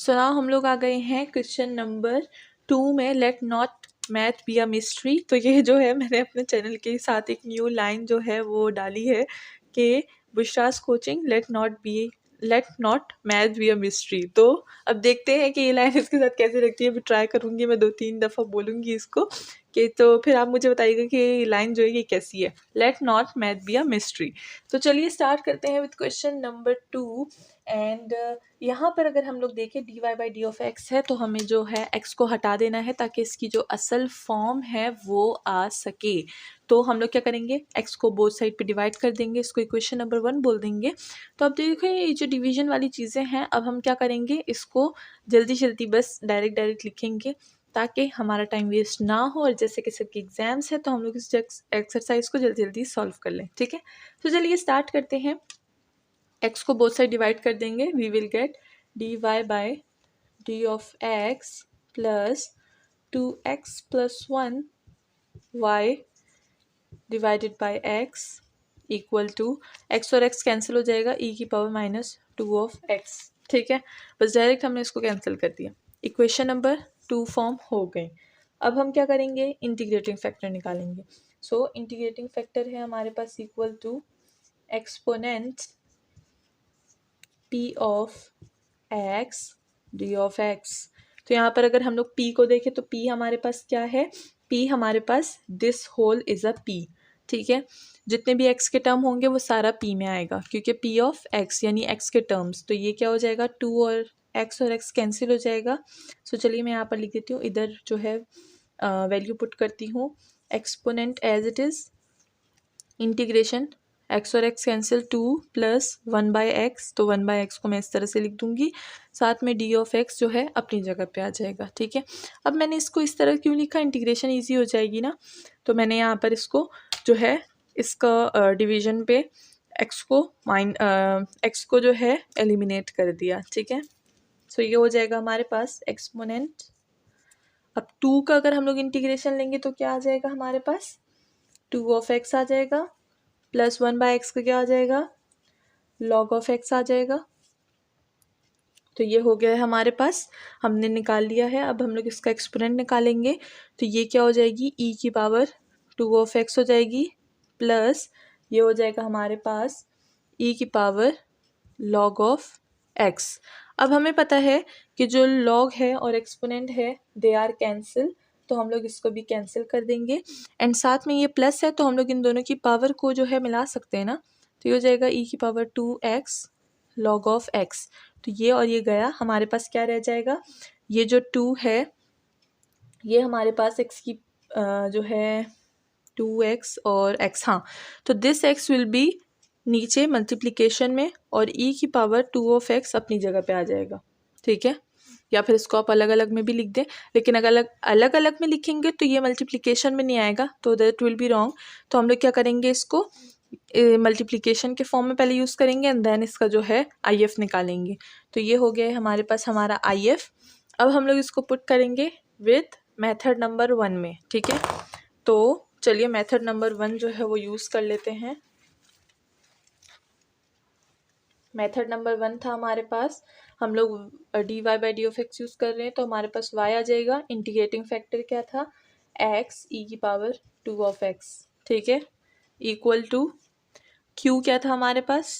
So now हम लोग आ गए हैं क्वेश्चन नंबर 2 में, late not math be a mystery. तो ये जो है मैंने अपने चैनल के साथ एक न्यू लाइन जो है वो डाली है कि बुशराज coaching let not math be a mystery. तो अब देखते हैं कि ये लाइन इसके साथ कैसे लगती है। अभी ट्राई करूँगी, मैं 2-3 दफ़ा बोलूँगी इसको कि तो फिर आप मुझे बताइएगा कि ये लाइन जो है ये कैसी है। Late not math be a mystery. तो चलिए स्टार्ट करते हैं विद क्वेश्चन नंबर 2 एंड यहाँ पर अगर हम लोग देखें dy by D of x है तो हमें जो है x को हटा देना है ताकि इसकी जो असल फॉर्म है वो आ सके। तो हम लोग क्या करेंगे, x को बोथ साइड पे डिवाइड कर देंगे, इसको इक्वेशन नंबर 1 बोल देंगे। तो अब देखो ये जो डिवीजन वाली चीज़ें हैं, अब हम क्या करेंगे, इसको जल्दी जल्दी बस डायरेक्ट लिखेंगे ताकि हमारा टाइम वेस्ट ना हो और जैसे कि सबके एग्जाम्स है तो हम लोग इस एक्सरसाइज को जल्दी जल्दी सॉल्व कर लें। ठीक है, तो चलिए स्टार्ट करते हैं। x को बोथ साइड डिवाइड कर देंगे, we will get dy by D of x plus 2x plus 1 y divided by x equal to x और x कैंसिल हो जाएगा, e की पावर माइनस 2 ऑफ x। ठीक है, बस डायरेक्ट हमने इसको कैंसिल कर दिया। इक्वेशन नंबर 2 फॉर्म हो गई। अब हम क्या करेंगे, इंटीग्रेटिंग फैक्टर निकालेंगे। सो इंटीग्रेटिंग फैक्टर है हमारे पास equal to exponent p of x d of x। तो यहाँ पर अगर हम लोग p को देखें तो p हमारे पास क्या है, p हमारे पास this whole is a p। ठीक है, जितने भी x के टर्म होंगे वो सारा p में आएगा क्योंकि p ऑफ x यानी x के टर्म्स। तो ये क्या हो जाएगा, 2 और x कैंसिल हो जाएगा। सो चलिए मैं यहाँ पर लिख देती हूँ, इधर जो है वैल्यू पुट करती हूँ, exponent as it is integration x और x cancel 2 plus 1 by x. तो 1 बाई एक्स को मैं इस तरह से लिख दूंगी, साथ में d ऑफ x जो है अपनी जगह पे आ जाएगा। ठीक है, अब मैंने इसको इस तरह क्यों लिखा, इंटीग्रेशन इजी हो जाएगी ना। तो मैंने यहाँ पर इसको जो है इसका डिवीजन पे x को जो है एलिमिनेट कर दिया। ठीक है, सो ये हो जाएगा हमारे पास एक्सपोनेंट। अब 2 का अगर हम लोग इंटीग्रेशन लेंगे तो क्या आ जाएगा हमारे पास, 2 ऑफ x आ जाएगा प्लस 1 बाय एक्स का क्या आ जाएगा, लॉग ऑफ एक्स आ जाएगा। तो ये हो गया है हमारे पास, हमने निकाल लिया है। अब हम लोग इसका एक्सपोनेंट निकालेंगे तो ये क्या हो जाएगी, e की पावर 2 ऑफ एक्स हो जाएगी प्लस ये हो जाएगा हमारे पास e की पावर लॉग ऑफ एक्स। अब हमें पता है कि जो लॉग है और एक्सपोनेंट है दे आर कैंसिल, तो हम लोग इसको भी कैंसिल कर देंगे एंड साथ में ये प्लस है तो हम लोग इन दोनों की पावर को जो है मिला सकते हैं ना। तो ये हो जाएगा e की power 2x log of x। तो ये और ये गया, हमारे पास क्या रह जाएगा, ये जो 2 है ये हमारे पास x की जो है 2x और x, हाँ तो दिस x विल बी नीचे मल्टीप्लिकेशन में और e की पावर 2 ऑफ x अपनी जगह पे आ जाएगा। ठीक है, या फिर इसको आप अलग अलग में भी लिख दें, लेकिन अगर अलग अलग में लिखेंगे तो ये मल्टीप्लिकेशन में नहीं आएगा तो दैट विल बी रॉन्ग। तो हम लोग क्या करेंगे, इसको मल्टीप्लिकेशन के फॉर्म में पहले यूज़ करेंगे एंड देन इसका जो है IF निकालेंगे। तो ये हो गया है हमारे पास हमारा IF। अब हम लोग इसको पुट करेंगे विथ मेथड नंबर 1 में। ठीक है, तो चलिए मेथड नंबर 1 जो है वो यूज़ कर लेते हैं। मेथड नंबर 1 था हमारे पास, हम लोग dy by D of x use कर रहे हैं तो हमारे पास y आ जाएगा। इंटीग्रेटिंग फैक्टर क्या था, x e की पावर 2 ऑफ x। ठीक है, इक्वल टू q क्या था हमारे पास,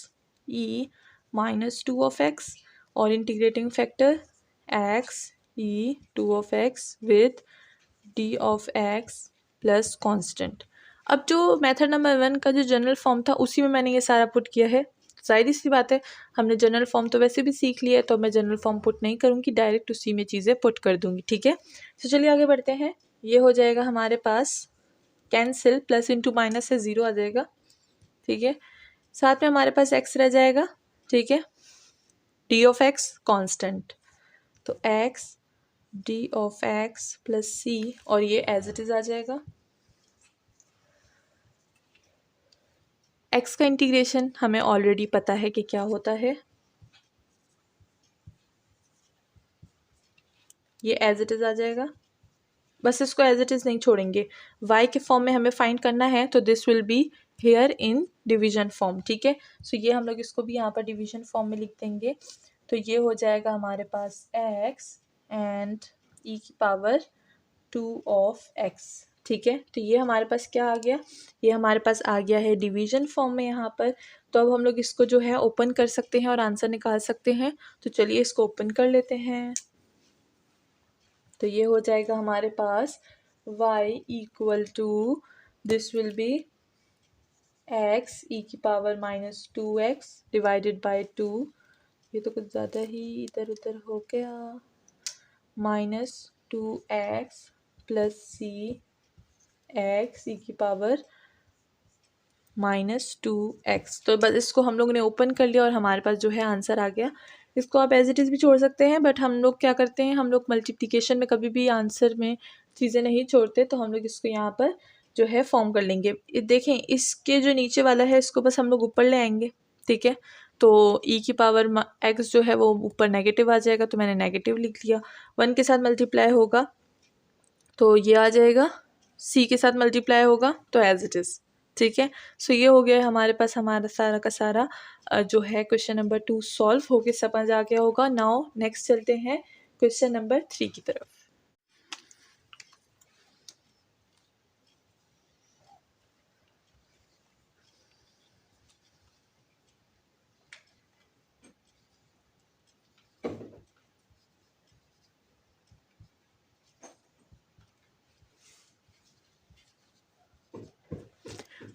e माइनस 2 ऑफ x और integrating factor x e 2 of x with d of x plus constant. अब जो मेथड नंबर 1 का जो जनरल फॉर्म था उसी में मैंने ये सारा पुट किया है। जाहिर सी बात है, हमने जनरल फॉर्म तो वैसे भी सीख लिया है तो मैं जनरल फॉर्म पुट नहीं करूँगी, डायरेक्ट उसी में चीज़ें पुट कर दूँगी। ठीक है, तो चलिए आगे बढ़ते हैं। ये हो जाएगा हमारे पास कैंसिल, प्लस इंटू माइनस से 0 आ जाएगा। ठीक है, साथ में हमारे पास x रह जाएगा। ठीक है, d ऑफ x कॉन्स्टेंट, तो x d of x plus c और ये एज इट इज़ आ जाएगा। x का इंटीग्रेशन हमें ऑलरेडी पता है कि क्या होता है, ये एज इट इज़ आ जाएगा। बस इसको एज इट इज़ नहीं छोड़ेंगे, y के फॉर्म में हमें फाइंड करना है तो this will be here in division form. ठीक है, सो ये हम लोग इसको भी यहाँ पर डिवीजन फॉर्म में लिख देंगे। तो ये हो जाएगा हमारे पास x एंड e की पावर 2 ऑफ x। ठीक है, तो ये हमारे पास क्या आ गया, ये हमारे पास आ गया है डिवीजन फॉर्म में यहाँ पर। तो अब हम लोग इसको जो है ओपन कर सकते हैं और आंसर निकाल सकते हैं। तो चलिए इसको ओपन कर लेते हैं। तो ये हो जाएगा हमारे पास y equal to this will be x e की पावर -2x डिवाइडेड बाय 2। ये तो कुछ ज़्यादा ही इधर उधर हो गया, -2x plus c x e की पावर -2x। तो बस इसको हम लोग ने ओपन कर लिया और हमारे पास जो है आंसर आ गया। इसको आप एज इट इज़ भी छोड़ सकते हैं, बट हम लोग क्या करते हैं, हम लोग मल्टीप्लिकेशन में कभी भी आंसर में चीज़ें नहीं छोड़ते, तो हम लोग इसको यहाँ पर जो है फॉर्म कर लेंगे। देखें, इसके जो नीचे वाला है इसको बस हम लोग ऊपर ले आएंगे। ठीक है, तो e की पावर x जो है वो ऊपर नेगेटिव आ जाएगा, तो मैंने नेगेटिव लिख लिया। 1 के साथ मल्टीप्लाई होगा तो ये आ जाएगा, c के साथ मल्टीप्लाई होगा तो एज इट इज़। ठीक है, सो ये हो गया हमारे पास हमारा सारा का सारा जो है क्वेश्चन नंबर 2 सॉल्व होके समझ आ गया होगा। नाउ नेक्स्ट चलते हैं क्वेश्चन नंबर 3 की तरफ।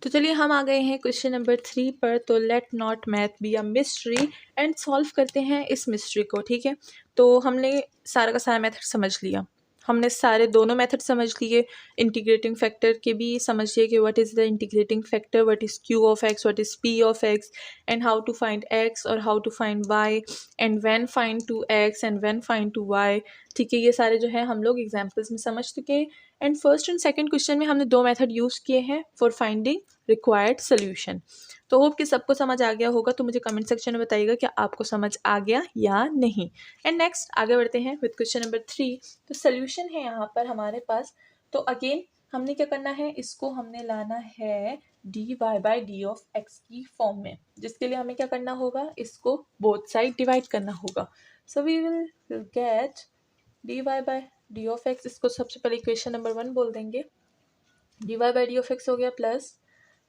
तो चलिए हम आ गए हैं क्वेश्चन नंबर 3 पर। तो late not math be a mystery and solve करते हैं इस मिस्ट्री को। ठीक है, तो हमने सारा का सारा मेथड समझ लिया, हमने सारे दोनों मेथड समझ लिए, इंटीग्रेटिंग फैक्टर के भी समझ लिए कि what is the integrating factor, what is q of x, what is p of x, and how to find x और how to find y, and when find to x and when find to y। ठीक है, ये सारे जो है हम लोग examples में समझ चुके हैं। And first and second question में हमने दो मेथड यूज़ किए हैं फॉर फाइंडिंग रिक्वायर्ड सोल्यूशन। तो होप कि सबको समझ आ गया होगा। तो मुझे कमेंट सेक्शन में बताइएगा कि आपको समझ आ गया या नहीं। एंड नेक्स्ट आगे बढ़ते हैं विद क्वेश्चन नंबर 3। तो सोल्यूशन है यहाँ पर हमारे पास। तो अगेन हमने क्या करना है, इसको हमने लाना है dy by D of x की फॉर्म में, जिसके लिए हमें क्या करना होगा, इसको बोथ साइड डिवाइड करना होगा। So we will get dy by D of x, इसको सबसे पहले इक्वेशन नंबर 1 बोल देंगे। dy by D of x हो गया plus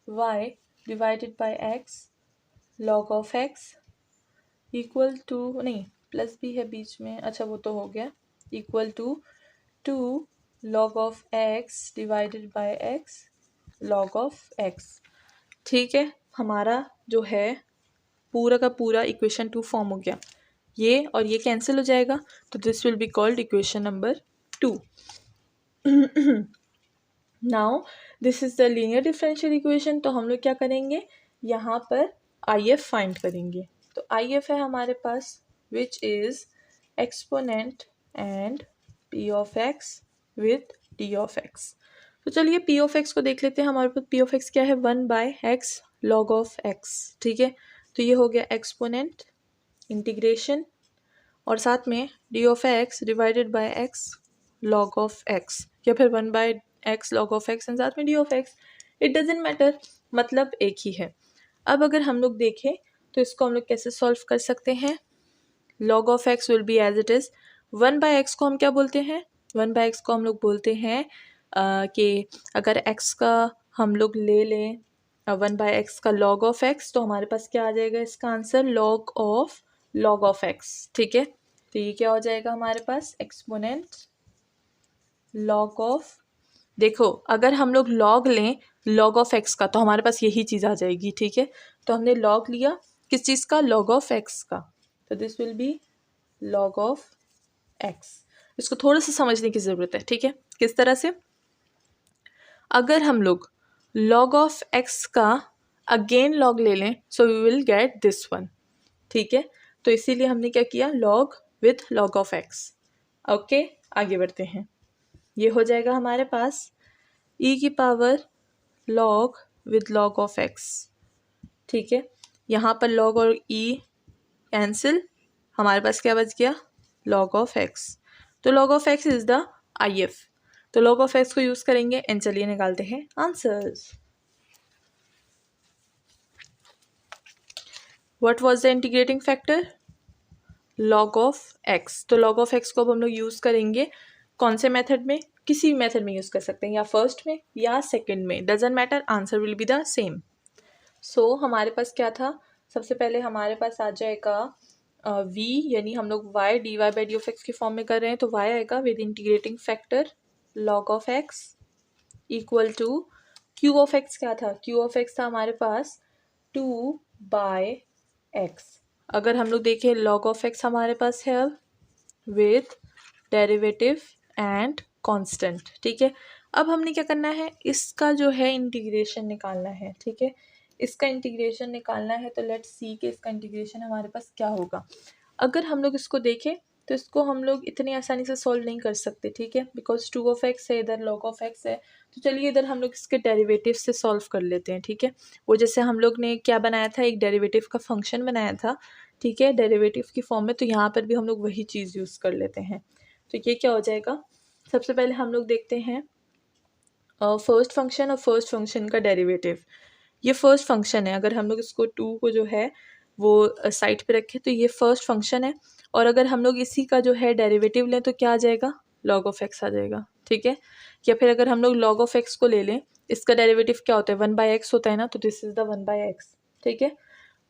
y divided by x log of x equal to, नहीं प्लस भी है बीच में, अच्छा वो तो हो गया, equal to 2 log of x divided by x log of x। ठीक है, हमारा जो है पूरा का पूरा इक्वेशन 2 फॉर्म हो गया। ये और ये कैंसिल हो जाएगा, तो this will be called equation number 2। Now this is the linear differential equation. तो हम लोग क्या करेंगे, यहाँ पर IF फाइंड करेंगे। तो IF है हमारे पास which is exponent and P of x with D of x। तो चलिए P ऑफ x को देख लेते हैं। हमारे पास P ऑफ x क्या है, 1 by x log of x। ठीक है, तो ये हो गया एक्सपोनेंट इंटीग्रेशन और साथ में D of x divided by x log of x, या फिर 1 by x log of x and साथ में D of x, it doesn't matter, मतलब एक ही है। अब अगर हम लोग देखें तो इसको हम लोग कैसे सॉल्व कर सकते हैं। log of x will be as it is. 1 by x को हम क्या बोलते हैं, 1 बाय x को हम लोग बोलते हैं कि अगर x का हम लोग ले लें 1 बाय x का log ऑफ x, तो हमारे पास क्या आ जाएगा इसका आंसर, log ऑफ x। ठीक है, तो ये क्या हो जाएगा हमारे पास, एक्सपोनेंट log ऑफ, देखो अगर हम लोग log लें log ऑफ x का तो हमारे पास यही चीज़ आ जाएगी। ठीक है, तो हमने log लिया किस चीज़ का, log ऑफ x का, तो this will B log of x। इसको थोड़ा सा समझने की ज़रूरत है। ठीक है, किस तरह से, अगर हम लोग log ऑफ x का अगेन log ले लें, so we will get this one. ठीक है, तो इसीलिए हमने क्या किया, log with log of x। Okay, आगे बढ़ते हैं। ये हो जाएगा हमारे पास e की power log with log of x। ठीक है, यहाँ पर log और e कैंसिल, हमारे पास क्या बच गया, log ऑफ x। तो log of x is the IF, तो log ऑफ x को यूज करेंगे एंड चलिए निकालते हैं answers. What was the integrating factor, log of x। तो log ऑफ x को अब हम लोग यूज़ करेंगे कौन से मेथड में, किसी भी मेथड में यूज़ कर सकते हैं, या फर्स्ट में या सेकंड में, doesn't matter, answer will be the same. So हमारे पास क्या था, सबसे पहले हमारे पास आ जाएगा v, यानी हम लोग y dy by D of x के फॉर्म में कर रहे हैं, तो y आएगा with integrating factor log of x equal to q of x। क्या था, q ऑफ x था हमारे पास 2 बाय x। अगर हम लोग देखें log ऑफ x हमारे पास है विथ डेरिवेटिव एंड कांस्टेंट, ठीक है। अब हमने क्या करना है, इसका जो है इंटीग्रेशन निकालना है, ठीक है। इसका इंटीग्रेशन निकालना है, तो लेट्स सी कि इसका इंटीग्रेशन हमारे पास क्या होगा। अगर हम लोग इसको देखें तो इसको हम लोग इतनी आसानी से सॉल्व नहीं कर सकते, ठीक है, बिकॉज 2 ऑफ एक्स है, इधर log ऑफ एक्स है। तो चलिए इधर हम लोग इसके डेरिवेटिव से सॉल्व कर लेते हैं, ठीक है। वो जैसे हम लोग ने क्या बनाया था, एक डेरिवेटिव का फंक्शन बनाया था, ठीक है, डेरिवेटिव की फॉर्म में। तो यहाँ पर भी हम लोग वही चीज़ यूज़ कर लेते हैं। तो ये क्या हो जाएगा, सबसे पहले हम लोग देखते हैं फर्स्ट फंक्शन और फर्स्ट फंक्शन का डेरिवेटिव। ये फर्स्ट फंक्शन है, अगर हम लोग इसको 2 को जो है वो साइड पे रखें तो ये फर्स्ट फंक्शन है, और अगर हम लोग इसी का जो है डेरिवेटिव लें तो क्या आ जाएगा, log ऑफ x आ जाएगा, ठीक है। या फिर अगर हम लोग log ऑफ x को ले लें, इसका डेरिवेटिव क्या होता है, 1/x होता है ना, तो दिस इज द 1/x, ठीक है।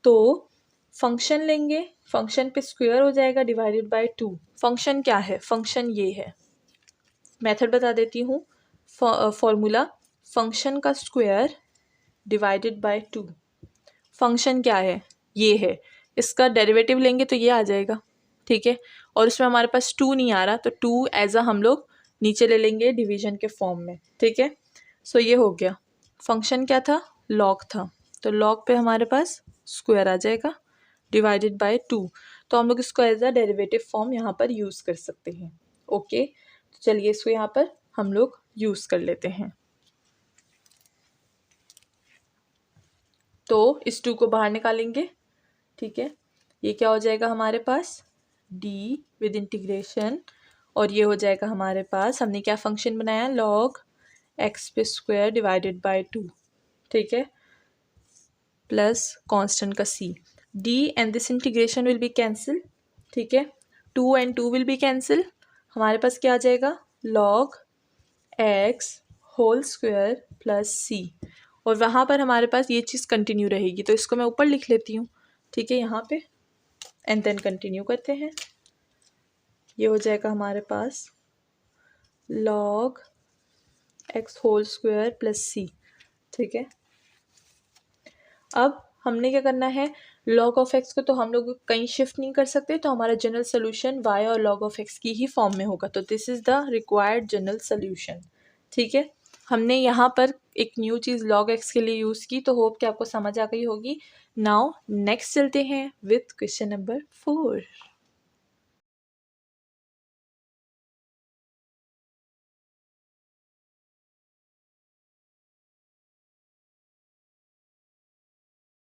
तो फंक्शन लेंगे, फंक्शन पे स्क्वायर हो जाएगा डिवाइडेड बाय 2। फंक्शन क्या है, फंक्शन ये है, मेथड बता देती हूँ, फॉर्मूला फंक्शन का स्क्वायर डिवाइडेड बाय 2। फंक्शन क्या है, ये है, इसका डेरिवेटिव लेंगे तो ये आ जाएगा, ठीक है। और इसमें हमारे पास 2 नहीं आ रहा, तो 2 एज अ हम लोग नीचे ले लेंगे डिवीजन के फॉर्म में, ठीक है। सो ये हो गया, फंक्शन क्या था, log था, तो log पे हमारे पास स्क्वायर आ जाएगा डिवाइडेड बाय 2। तो हम लोग इसको एज अ डेरिवेटिव फॉर्म यहाँ पर यूज़ कर सकते हैं, ओके। तो चलिए इसको यहाँ पर हम लोग यूज़ कर लेते हैं। तो इस 2 को बाहर निकालेंगे, ठीक है। ये क्या हो जाएगा हमारे पास, d विद इंटीग्रेशन, और ये हो जाएगा हमारे पास, हमने क्या फंक्शन बनाया, log x पे स्क्वायर डिवाइडेड बाय 2, ठीक है, प्लस कांस्टेंट का c। d and this integration will be cancel, ठीक है, 2 एंड 2 विल बी कैंसिल। हमारे पास क्या आ जाएगा, log x whole square plus c, और वहाँ पर हमारे पास ये चीज़ कंटिन्यू रहेगी, तो इसको मैं ऊपर लिख लेती हूँ, ठीक है, यहाँ पे, एंड देन कंटिन्यू करते हैं। ये हो जाएगा हमारे पास log x whole square plus c, ठीक है। अब हमने क्या करना है, log ऑफ x को तो हम लोग कहीं शिफ्ट नहीं कर सकते, तो हमारा जनरल सोल्यूशन y और log ऑफ x की ही फॉर्म में होगा, तो this is the required general solution, ठीक है। हमने यहाँ पर एक न्यू चीज़ log x के लिए यूज़ की, तो होप कि आपको समझ आ गई होगी। नाउ नेक्स्ट चलते हैं विथ क्वेश्चन नंबर 4।